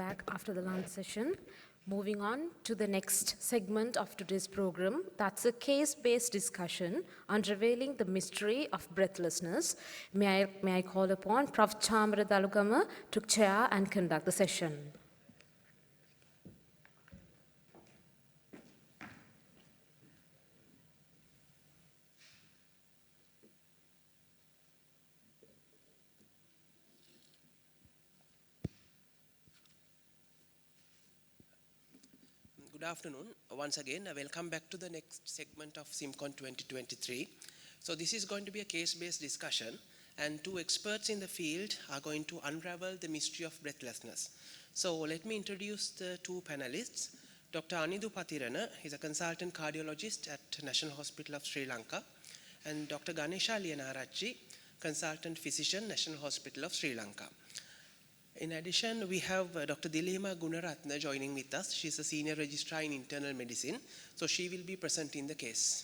back after the lunch session. Moving on to the next segment of today's program, that's a case-based discussion unveiling the mystery of breathlessness. May I call upon Prof. Chamra Dalugama to chair and conduct the session. Good afternoon. Once again, welcome back to the next segment of SIMCON 2023. So this is going to be a case-based discussion, and two experts in the field are going to unravel the mystery of breathlessness. So let me introduce the two panelists. Dr. Anidu Patirana is a consultant cardiologist at National Hospital of Sri Lanka, and Dr. Ganesha Liyanarachchi, consultant physician, National Hospital of Sri Lanka. In addition, we have Dr. Dilima Gunaratna joining with us. She's a senior registrar in internal medicine, so she will be presenting the case.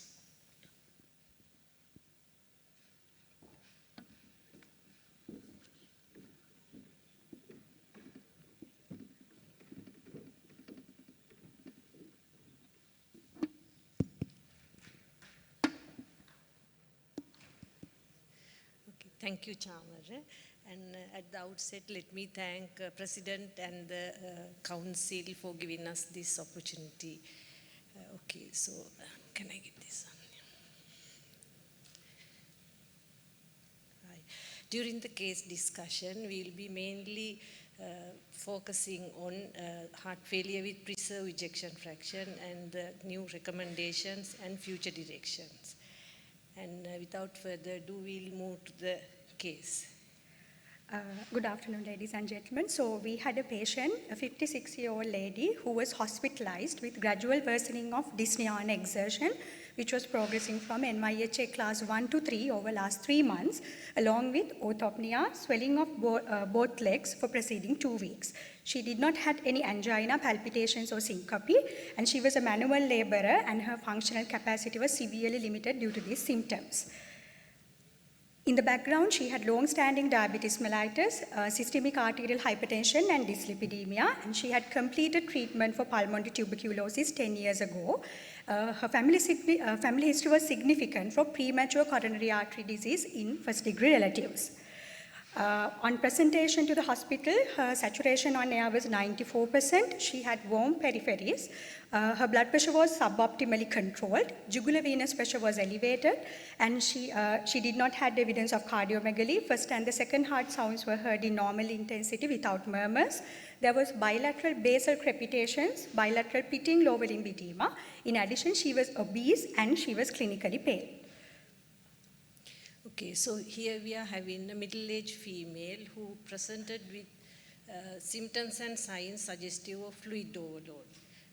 Okay, thank you, Chamara. And at the outset, let me thank President and the Council for giving us this opportunity. Okay, so can I get this on? Right. During the case discussion, we'll be mainly focusing on heart failure with preserved ejection fraction and the new recommendations and future directions. And without further ado, we'll move to the case. Good afternoon, ladies and gentlemen. So we had a patient, a 56-year-old lady who was hospitalized with gradual worsening of dyspnea and exertion, which was progressing from NYHA class 1 to 3 over last 3 months, along with orthopnea, swelling of both legs for preceding 2 weeks. She did not have any angina, palpitations or syncope, and she was a manual laborer, and her functional capacity was severely limited due to these symptoms. In the background, she had long-standing diabetes mellitus, systemic arterial hypertension, and dyslipidemia, and she had completed treatment for pulmonary tuberculosis 10 years ago. Her family history was significant for premature coronary artery disease in first-degree relatives. On presentation to the hospital, her saturation on air was 94%. She had warm peripheries. Her blood pressure was suboptimally controlled. Jugular venous pressure was elevated, and she did not have evidence of cardiomegaly. First and the second heart sounds were heard in normal intensity without murmurs. There was bilateral basal crepitations, bilateral pitting lower limb edema. In addition, she was obese and she was clinically pale. Okay, so here we are having a middle-aged female who presented with symptoms and signs suggestive of fluid overload,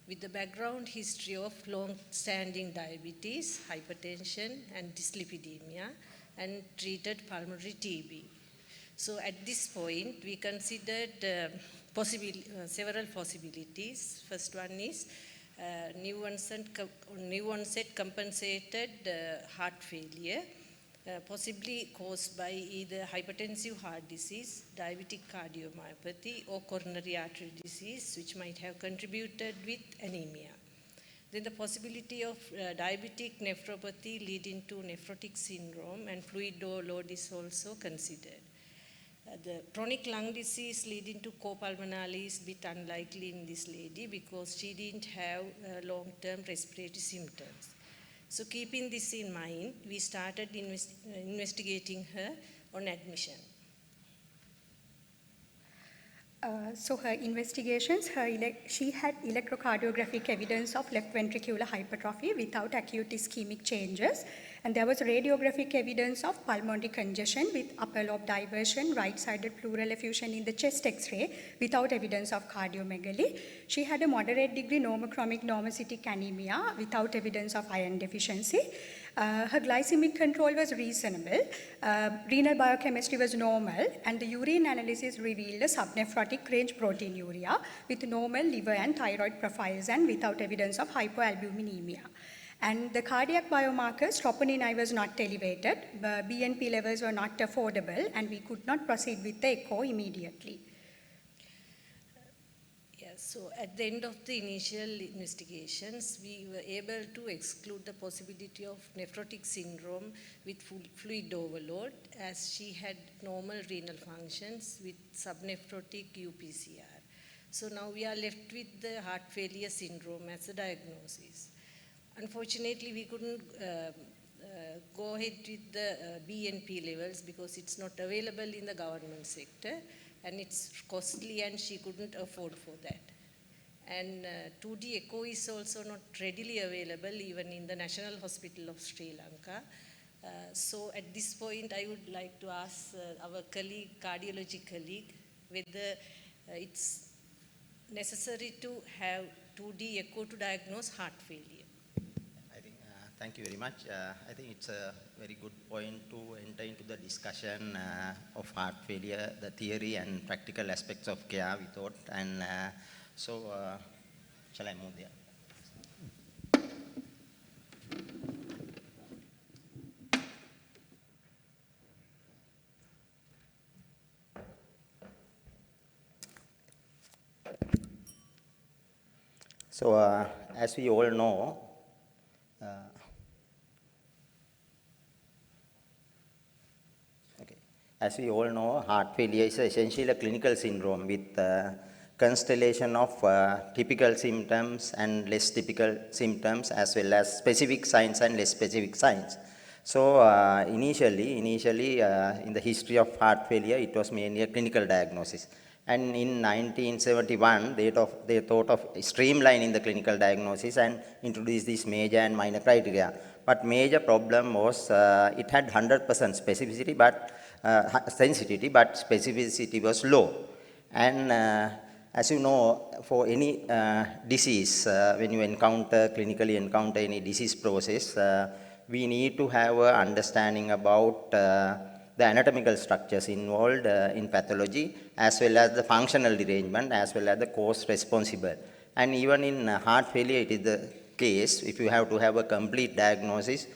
with the background history of long-standing diabetes, hypertension, and dyslipidemia, and treated pulmonary TB. So at this point, we considered several possibilities. First one is new onset compensated heart failure, possibly caused by either hypertensive heart disease, diabetic cardiomyopathy, or coronary artery disease, which might have contributed with anemia. Then the possibility of diabetic nephropathy leading to nephrotic syndrome and fluid overload is also considered. The chronic lung disease leading to copulmonale is a bit unlikely in this lady because she didn't have long-term respiratory symptoms. So keeping this in mind, we started investigating her on admission. So her investigations, she had electrocardiographic evidence of left ventricular hypertrophy without acute ischemic changes. And there was radiographic evidence of pulmonary congestion with upper lobe diversion, right-sided pleural effusion in the chest X-ray without evidence of cardiomegaly. She had a moderate degree normochromic normocytic anemia without evidence of iron deficiency. Her glycemic control was reasonable. Renal biochemistry was normal, and the urine analysis revealed a subnephrotic range proteinuria with normal liver and thyroid profiles and without evidence of hypoalbuminemia. And the cardiac biomarkers, troponin I was not elevated, BNP levels were not affordable, and we could not proceed with the echo immediately. So at the end of the initial investigations, we were able to exclude the possibility of nephrotic syndrome with fluid overload, as she had normal renal functions with subnephrotic UPCR. So now we are left with the heart failure syndrome as a diagnosis. Unfortunately, we couldn't go ahead with the BNP levels because it's not available in the government sector, and it's costly and she couldn't afford for that. And 2D echo is also not readily available even in the National Hospital of Sri Lanka. So at this point I would like to ask our colleague, cardiology colleague, whether it's necessary to have 2D echo to diagnose heart failure. I think, thank you very much. I think it's a very good point to enter into the discussion of heart failure, the theory and practical aspects of care, we thought. And so, shall I move there? So, as we all know, as we all know, heart failure is essentially a clinical syndrome with constellation of typical symptoms and less typical symptoms, as well as specific signs and less specific signs. So initially in the history of heart failure, it was mainly a clinical diagnosis. And in 1971, they thought of streamlining the clinical diagnosis and introduced these major and minor criteria. But major problem was it had 100% specificity, but sensitivity, but specificity was low. And as you know, for any disease, when you clinically encounter any disease process, we need to have an understanding about the anatomical structures involved in pathology, as well as the functional derangement, as well as the cause responsible. And even in heart failure, it is the case, if you have to have a complete diagnosis,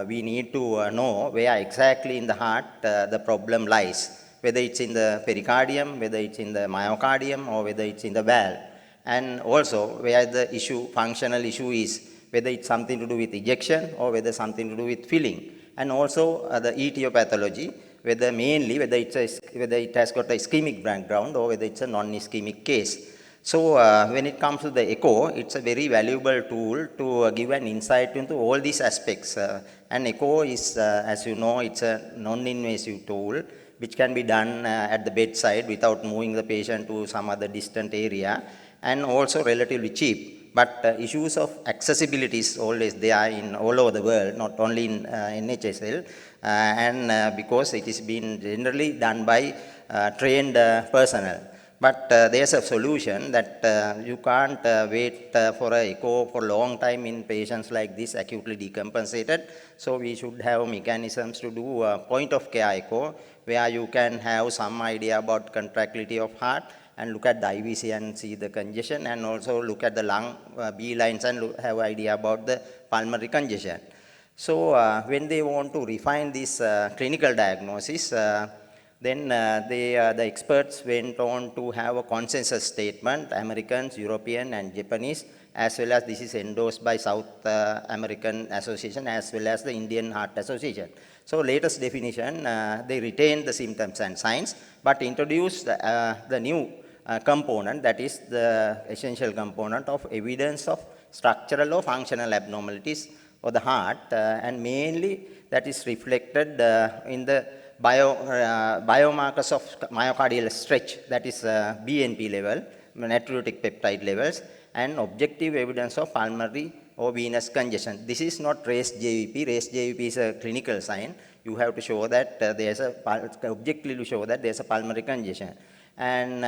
we need to know where exactly in the heart the problem lies, whether it's in the pericardium, whether it's in the myocardium, or whether it's in the valve. And also where the functional issue is, whether it's something to do with ejection or whether something to do with filling. And also the etiology, whether it has got a ischemic background or whether it's a non-ischemic case. So when it comes to the echo, it's a very valuable tool to give an insight into all these aspects. And echo is, as you know, it's a non-invasive tool which can be done at the bedside without moving the patient to some other distant area, and also relatively cheap. But issues of accessibility is always there in all over the world, not only in NHSL, and because it is being generally done by trained personnel. But there's a solution that you can't wait for an echo for a long time in patients like this, acutely decompensated. So we should have mechanisms to do a point of care echo, where you can have some idea about contractility of heart and look at the IVC and see the congestion, and also look at the lung B lines and have idea about the pulmonary congestion. So when they want to refine this clinical diagnosis, then the experts went on to have a consensus statement, Americans, European and Japanese, as well as this is endorsed by South American Association as well as the Indian Heart Association. So latest definition, they retained the symptoms and signs, but introduced the new component, that is the essential component of evidence of structural or functional abnormalities of the heart, and mainly that is reflected in the biomarkers of myocardial stretch, that is BNP level, natriuretic peptide levels, and objective evidence of pulmonary or venous congestion. This is not raised JVP. Raised JVP is a clinical sign. You have to show that there's a objectively show that there's a pulmonary congestion, and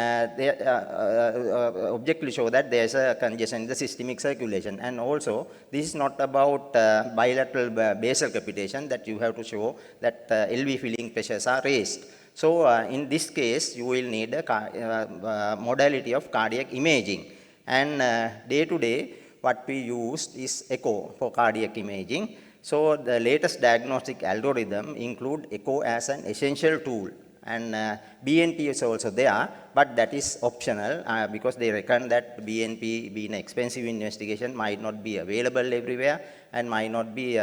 objectively show that there's a congestion in the systemic circulation. And also, this is not about bilateral basal capitation, that you have to show that LV filling pressures are raised. So in this case, you will need a modality of cardiac imaging. And day to day, what we use is echo for cardiac imaging. So the latest diagnostic algorithm include echo as an essential tool, and BNP is also there, but that is optional because they reckon that BNP, being an expensive investigation, might not be available everywhere and might not be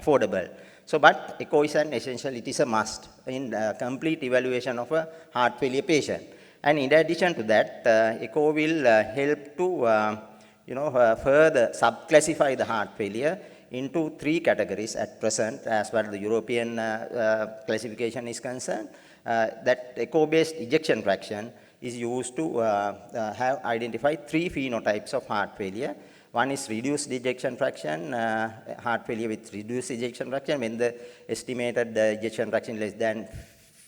affordable. So, but echo is an essential, it is a must in complete evaluation of a heart failure patient. And in addition to that, echo will help to further subclassify the heart failure into 3 categories at present, as far as the European classification is concerned. That echo-based ejection fraction is used to have identified 3 phenotypes of heart failure. One is reduced ejection fraction, heart failure with reduced ejection fraction when the estimated ejection fraction less than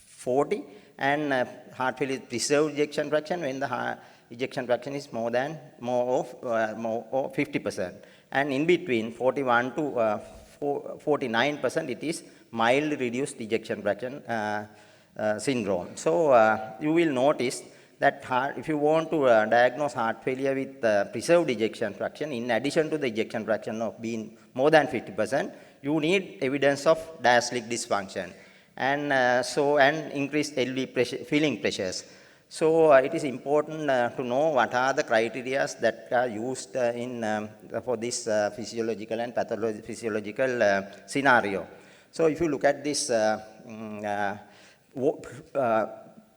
40, and heart failure with preserved ejection fraction when the ejection fraction is more of 50%. And in between 41 to 49%, it is mildly reduced ejection fraction syndrome. So you will notice that if you want to diagnose heart failure with preserved ejection fraction, in addition to the ejection fraction of being more than 50%, you need evidence of diastolic dysfunction and and increased LV pressure, filling pressures. So it is important to know what are the criteria that are used for this physiological and pathophysiological scenario. So if you look at this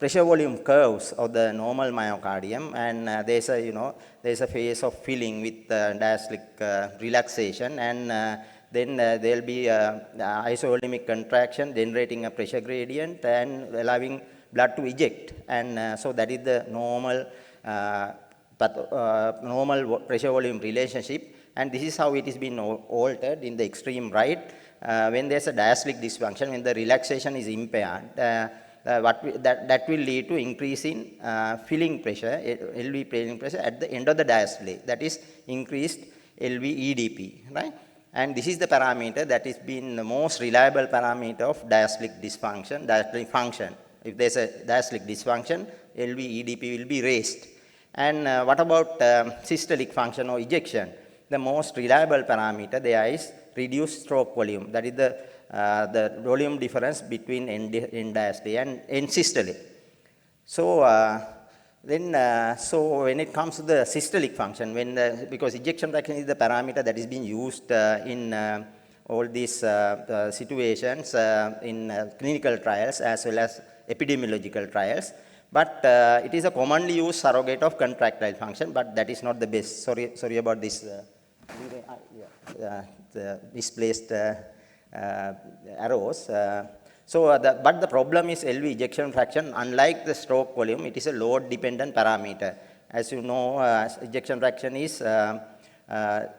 pressure volume curves of the normal myocardium, and there's a phase of filling with diastolic relaxation, and then there will be isovolemic contraction generating a pressure gradient and allowing blood to eject, and so that is the normal normal pressure volume relationship, and this is how it is being altered in the extreme right when there's a diastolic dysfunction, when the relaxation is impaired. That will lead to increase in filling pressure, LV filling pressure at the end of the diastole. That is increased LV EDP, right? And this is the parameter that has been the most reliable parameter of diastolic dysfunction, diastolic function. If there's a diastolic dysfunction, LV EDP will be raised. And what about systolic function or ejection? The most reliable parameter there is reduced stroke volume. That is the volume difference between end diastole and end systole. So so when it comes to the systolic function, because ejection fraction is the parameter that is being used in all these situations in clinical trials as well as epidemiological trials, but it is a commonly used surrogate of contractile function, but that is not the best. Sorry about this. The misplaced arrows. But the problem is LV ejection fraction. Unlike the stroke volume, it is a load-dependent parameter. As you know, ejection fraction is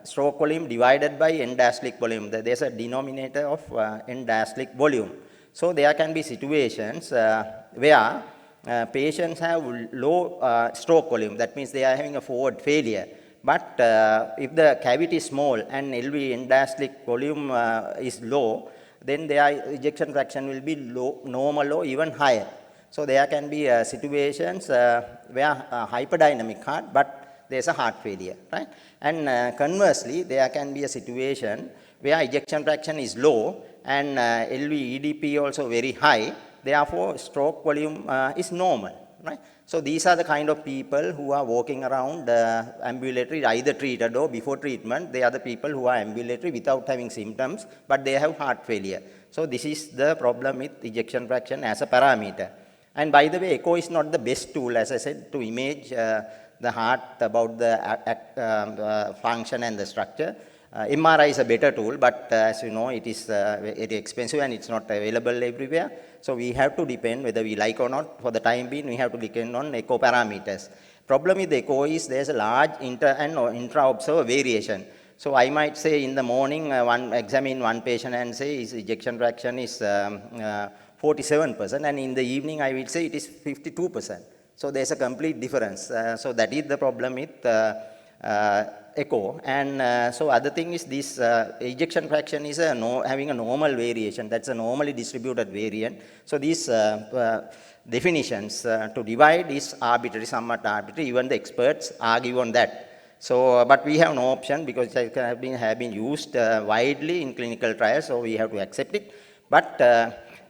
stroke volume divided by end diastolic volume. There is a denominator of end diastolic volume. So there can be situations where patients have low stroke volume. That means they are having a forward failure. But if the cavity is small and LV end diastolic volume is low, then their ejection fraction will be low, normal or even higher. So there can be situations where hyperdynamic heart, but there's a heart failure, right? And conversely, there can be a situation where ejection fraction is low and LV EDP also very high. Therefore, stroke volume is normal, right? So these are the kind of people who are walking around ambulatory, either treated or before treatment. They are the people who are ambulatory without having symptoms, but they have heart failure. So this is the problem with ejection fraction as a parameter. And by the way, echo is not the best tool, as I said, to image the heart about the function and the structure. MRI is a better tool, but as you know, it is very expensive and it's not available everywhere. So we have to depend, whether we like or not, for the time being, we have to depend on echo parameters. Problem with the echo is there's a large inter and intra-observer variation. So I might say in the morning, examine one patient and say his ejection fraction is 47%, and in the evening I will say it is 52%. So there's a complete difference. So that is the problem with echo. And so other thing is this ejection fraction is having a normal variation. That's a normally distributed variant. So these definitions to divide is arbitrary, somewhat arbitrary. Even the experts argue on that. So, but we have no option because it have been used widely in clinical trials, so we have to accept it. But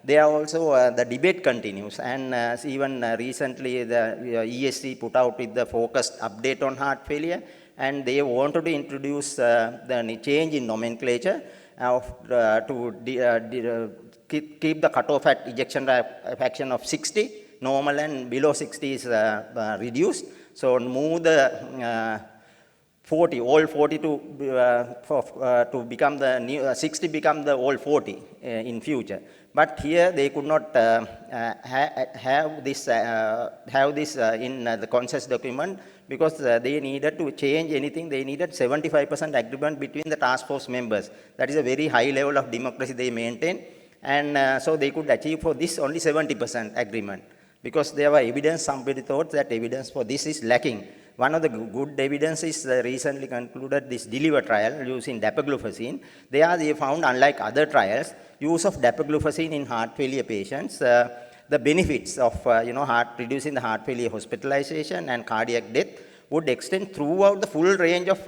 there also the debate continues, and even recently the ESC put out with the focused update on heart failure, and they wanted to introduce the change in nomenclature to keep the cutoff at ejection fraction of 60, normal and below 60 is reduced. So move the 40, all 40 to become the new 60 become the all 40 in future. But here they could not have this in the consensus document because they needed to change anything. They needed 75% agreement between the task force members. That is a very high level of democracy they maintain, and so they could achieve for this only 70% agreement because there were evidence. Somebody thought that evidence for this is lacking. One of the good evidence is recently concluded this DELIVER trial using dapagliflozin. They found, unlike other trials, use of dapagliflozin in heart failure patients, the benefits of reducing the heart failure hospitalization and cardiac death would extend throughout the full range of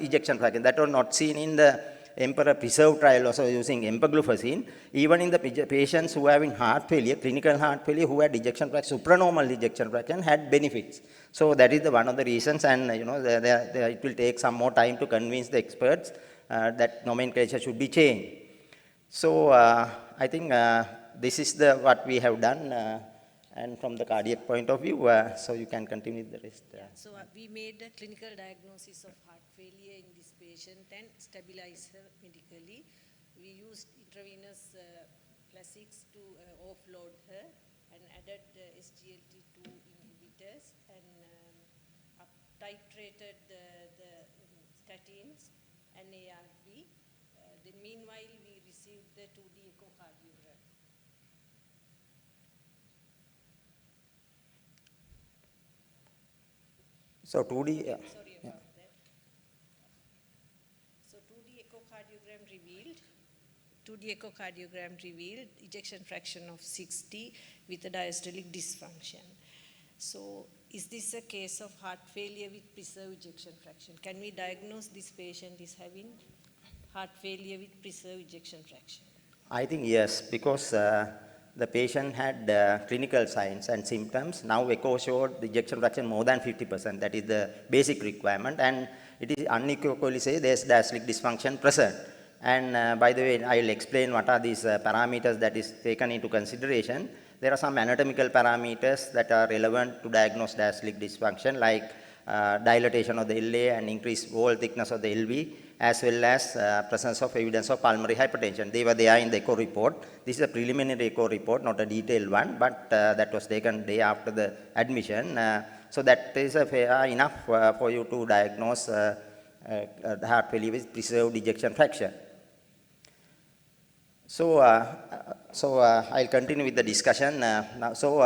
ejection fraction. That was not seen in the Emperor Preserve trial also using empagliflozin. Even in the patients who have heart failure, clinical heart failure, who had ejection fraction, supranormal ejection fraction, had benefits. So that is one of the reasons, and it will take some more time to convince the experts that nomenclature should be changed. So I think this is what we have done, and from the cardiac point of view, so you can continue with the rest. So we made a clinical diagnosis of heart failure in this patient and stabilized her medically. We used intravenous classics to offload her and added SGLT2 inhibitors and titrated the statins and ARB. Then meanwhile we received the 2D echocardiogram. So 2D. Sorry about that. So 2D echocardiogram revealed ejection fraction of 60 with a diastolic dysfunction. So is this a case of heart failure with preserved ejection fraction? Can we diagnose this patient is having heart failure with preserved ejection fraction? I think yes, because the patient had clinical signs and symptoms. Now echo showed the ejection fraction more than 50%. That is the basic requirement, and it is unequivocally say there is diastolic dysfunction present. And by the way, I will explain what are these parameters that is taken into consideration. There are some anatomical parameters that are relevant to diagnose diastolic dysfunction, like dilatation of the LA and increased wall thickness of the LV, as well as presence of evidence of pulmonary hypertension. They were there in the echo report. This is a preliminary echo report, not a detailed one, but that was taken day after the admission. So that is fair enough for you to diagnose heart failure with preserved ejection fraction. So I'll continue with the discussion now. So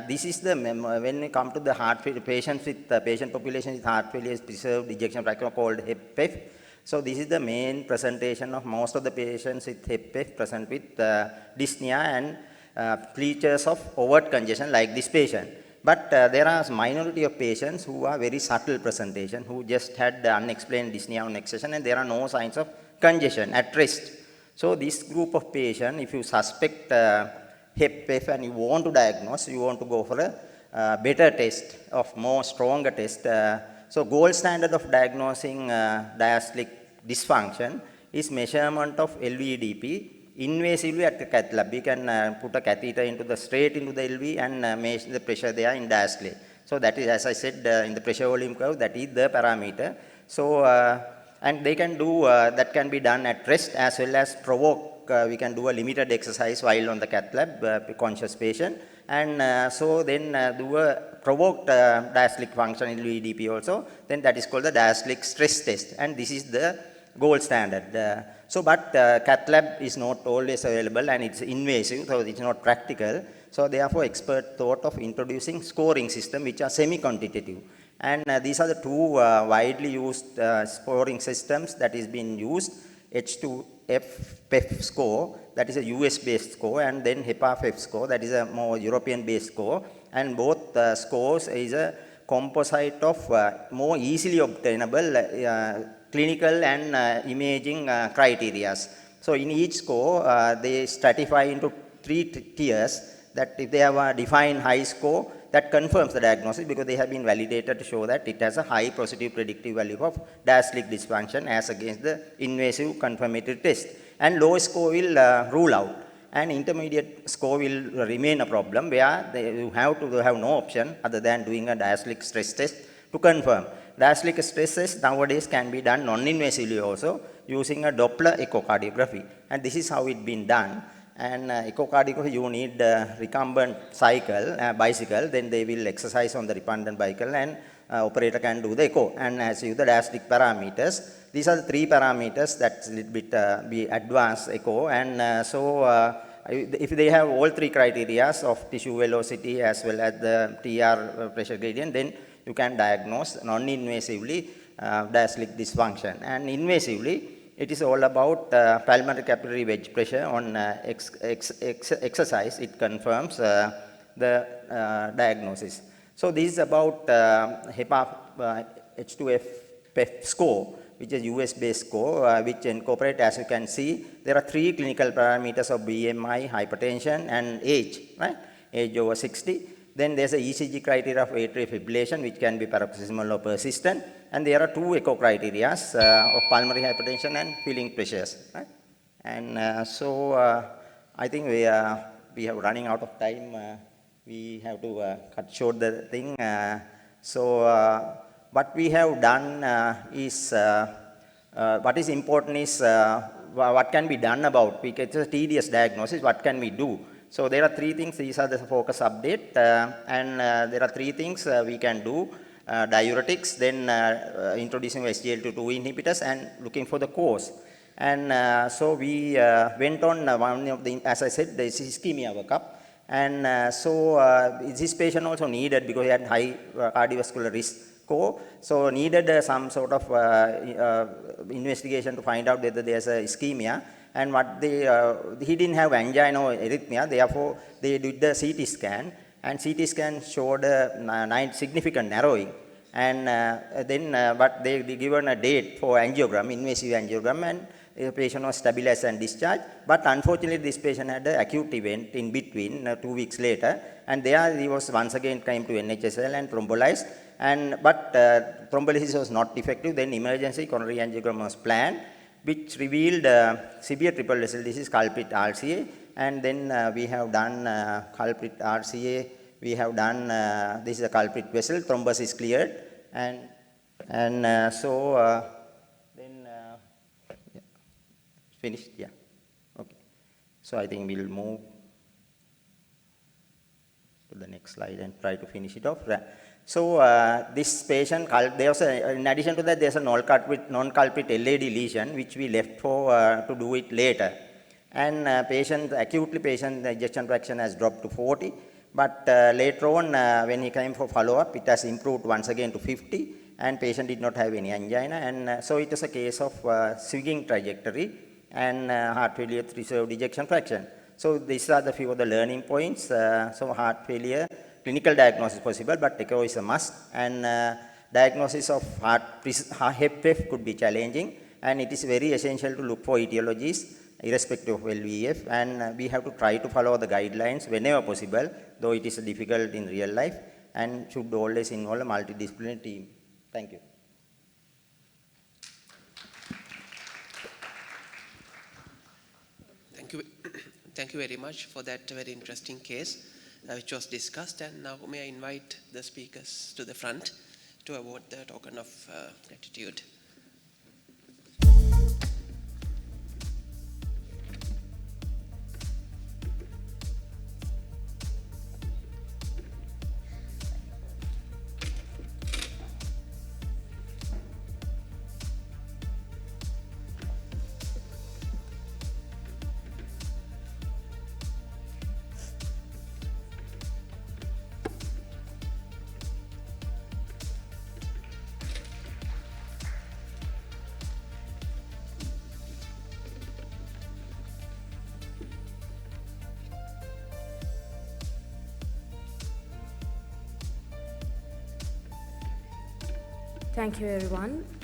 this is the when we come to the heart failure patients with patient population with heart failure is preserved ejection fraction called HEPF. So this is the main presentation of most of the patients with HEPF present with dyspnea and features of overt congestion like this patient. But there are a minority of patients who are very subtle presentation, who just had unexplained dyspnea on exertion, and there are no signs of congestion at rest. So this group of patients, if you suspect HEPF and you want to diagnose, you want to go for a better test, of more stronger test. So gold standard of diagnosing diastolic dysfunction is measurement of LVEDP invasively at the cath lab. We can put a catheter straight into the LV and measure the pressure there in diastole. So that is, as I said, in the pressure volume curve, that is the parameter. So and they can do that can be done at rest as well as provoke. We can do a limited exercise while on the cath lab, conscious patient, and so then do a provoked diastolic function in LVEDP also. Then that is called the diastolic stress test, and this is the gold standard. But cath lab is not always available and it's invasive, so it's not practical. So therefore, expert thought of introducing scoring system which are semi-quantitative. And these are the two widely used scoring systems that is being used. H2F score, that is a US-based score, and then HEPA-FEF score, that is a more European-based score. And both scores is a composite of more easily obtainable clinical and imaging criteria. So in each score, they stratify into three tiers, that if they have a defined high score, that confirms the diagnosis because they have been validated to show that it has a high positive predictive value of diastolic dysfunction as against the invasive confirmatory test. And low score will rule out. And intermediate score will remain a problem where you have to have no option other than doing a diastolic stress test to confirm. Diastolic stress test nowadays can be done non-invasively also using a Doppler echocardiography. And this is how it's been done. And echocardiography, you need recumbent cycle, bicycle, then they will exercise on the recumbent bicycle and operator can do the echo. And as you the diastolic parameters, these are the three parameters that's a little bit be advanced echo. And if they have all three criteria of tissue velocity as well as the TR pressure gradient, then you can diagnose non-invasively diastolic dysfunction. And invasively, it is all about pulmonary capillary wedge pressure on exercise. It confirms the diagnosis. So this is about HEPA H2F PEF score, which is US-based score, which incorporate, as you can see, there are three clinical parameters of BMI, hypertension, and age, right? Age over 60. Then there's a ECG criteria of atrial fibrillation, which can be paroxysmal or persistent. And there are two echo criteria of pulmonary hypertension and filling pressures, right? And I think we have running out of time. We have to cut short the thing. What we have done is, what is important is what can be done about, it's a tedious diagnosis, what can we do? So there are three things, these are the focus update, and there are three things we can do. Diuretics, then introducing SGLT2 inhibitors and looking for the cause. And so we went on one of the, as I said, the ischemia workup. And this patient also needed, because he had high cardiovascular risk score, so needed some sort of investigation to find out whether there's a ischemia. And what he didn't have angina or arrhythmia, therefore they did the CT scan, and CT scan showed significant narrowing. And but they given a date for angiogram, invasive angiogram, and the patient was stabilized and discharged. But unfortunately, this patient had an acute event in between 2 weeks later, and there he was once again came to NHSL and thrombolized. But thrombolysis was not effective. Then emergency coronary angiogram was planned, which revealed severe triple vessel disease, culprit RCA. And then we have done culprit RCA. We have done this is a culprit vessel. Thrombus is cleared, and then finished. Yeah. Okay. So I think we'll move to the next slide and try to finish it off. So this patient, in addition to that, there's a non-culprit LAD lesion, which we left for to do it later. And acutely patient ejection fraction has dropped to 40. But later on, when he came for follow-up, it has improved once again to 50, and patient did not have any angina. And so it was a case of swinging trajectory and heart failure with reserved ejection fraction. So these are the few of the learning points. So heart failure, clinical diagnosis possible, but echo is a must. And diagnosis of HEPF could be challenging, and it is very essential to look for etiologies irrespective of LVEF, and we have to try to follow the guidelines whenever possible, though it is difficult in real life, and should always involve a multidisciplinary team. Thank you. Thank you very much for that very interesting case which was discussed. And now may I invite the speakers to the front to award the token of gratitude. Thank you, everyone.